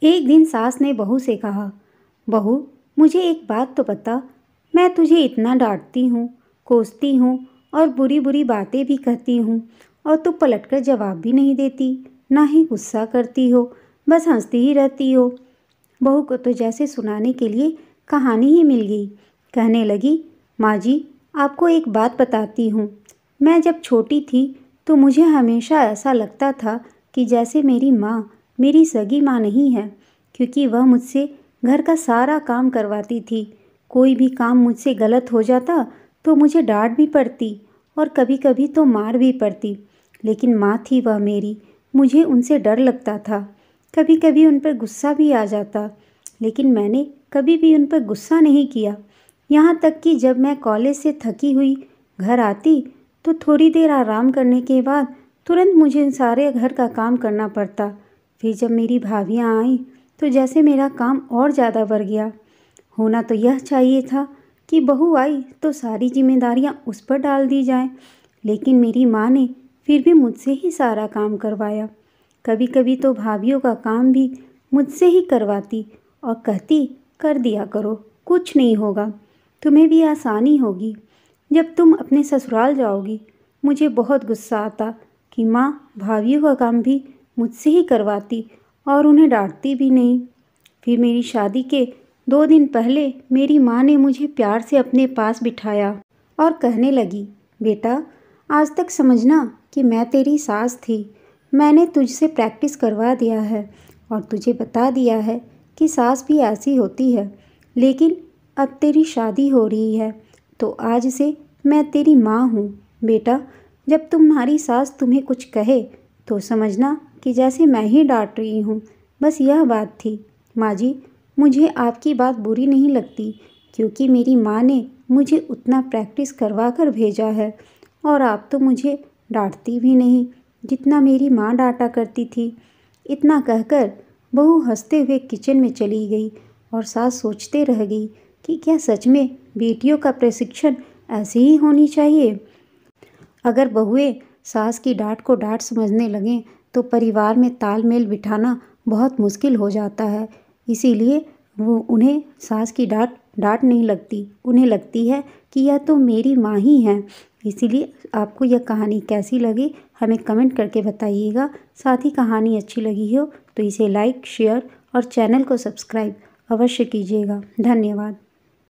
एक दिन सास ने बहू से कहा, बहू मुझे एक बात तो बता, मैं तुझे इतना डांटती हूँ, कोसती हूँ और बुरी बुरी बातें भी कहती हूँ और तू पलटकर जवाब भी नहीं देती, ना ही गुस्सा करती हो, बस हंसती ही रहती हो। बहू को तो जैसे सुनाने के लिए कहानी ही मिल गई। कहने लगी, माँ जी आपको एक बात बताती हूँ। मैं जब छोटी थी तो मुझे हमेशा ऐसा लगता था कि जैसे मेरी माँ मेरी सगी माँ नहीं है, क्योंकि वह मुझसे घर का सारा काम करवाती थी। कोई भी काम मुझसे गलत हो जाता तो मुझे डांट भी पड़ती और कभी कभी तो मार भी पड़ती, लेकिन माँ थी वह मेरी, मुझे उनसे डर लगता था। कभी कभी उन पर गुस्सा भी आ जाता, लेकिन मैंने कभी भी उन पर गुस्सा नहीं किया। यहाँ तक कि जब मैं कॉलेज से थकी हुई घर आती तो थोड़ी देर आराम करने के बाद तुरंत मुझे सारे घर का काम करना पड़ता। फिर जब मेरी भाभियाँ आईं तो जैसे मेरा काम और ज़्यादा बढ़ गया। होना तो यह चाहिए था कि बहू आई तो सारी जिम्मेदारियाँ उस पर डाल दी जाएं, लेकिन मेरी माँ ने फिर भी मुझसे ही सारा काम करवाया। कभी कभी तो भाभियों का काम भी मुझसे ही करवाती और कहती, कर दिया करो, कुछ नहीं होगा, तुम्हें भी आसानी होगी। जब तुम अपने ससुराल जाओगी मुझे बहुत गुस्सा आता कि माँ भाभियों का काम भी मुझसे ही करवाती और उन्हें डांटती भी नहीं। फिर मेरी शादी के 2 दिन पहले मेरी माँ ने मुझे प्यार से अपने पास बिठाया और कहने लगी, बेटा आज तक समझना कि मैं तेरी सास थी। मैंने तुझसे प्रैक्टिस करवा दिया है और तुझे बता दिया है कि सास भी ऐसी होती है, लेकिन अब तेरी शादी हो रही है तो आज से मैं तेरी माँ हूँ। बेटा जब तुम्हारी सास तुम्हें कुछ कहे तो समझना कि जैसे मैं ही डांट रही हूँ। बस यह बात थी। माँ जी मुझे आपकी बात बुरी नहीं लगती, क्योंकि मेरी माँ ने मुझे उतना प्रैक्टिस करवा कर भेजा है और आप तो मुझे डांटती भी नहीं जितना मेरी माँ डांटा करती थी। इतना कहकर बहू हंसते हुए किचन में चली गई और सास सोचते रह गई कि क्या सच में बेटियों का प्रशिक्षण ऐसे ही होनी चाहिए। अगर बहुएं सास की डांट को डांट समझने लगें तो परिवार में तालमेल बिठाना बहुत मुश्किल हो जाता है। इसीलिए उन्हें सास की डांट डांट नहीं लगती, उन्हें लगती है कि यह तो मेरी माँ ही है। इसीलिए आपको यह कहानी कैसी लगी हमें कमेंट करके बताइएगा। साथ ही कहानी अच्छी लगी हो तो इसे लाइक, शेयर और चैनल को सब्सक्राइब अवश्य कीजिएगा। धन्यवाद।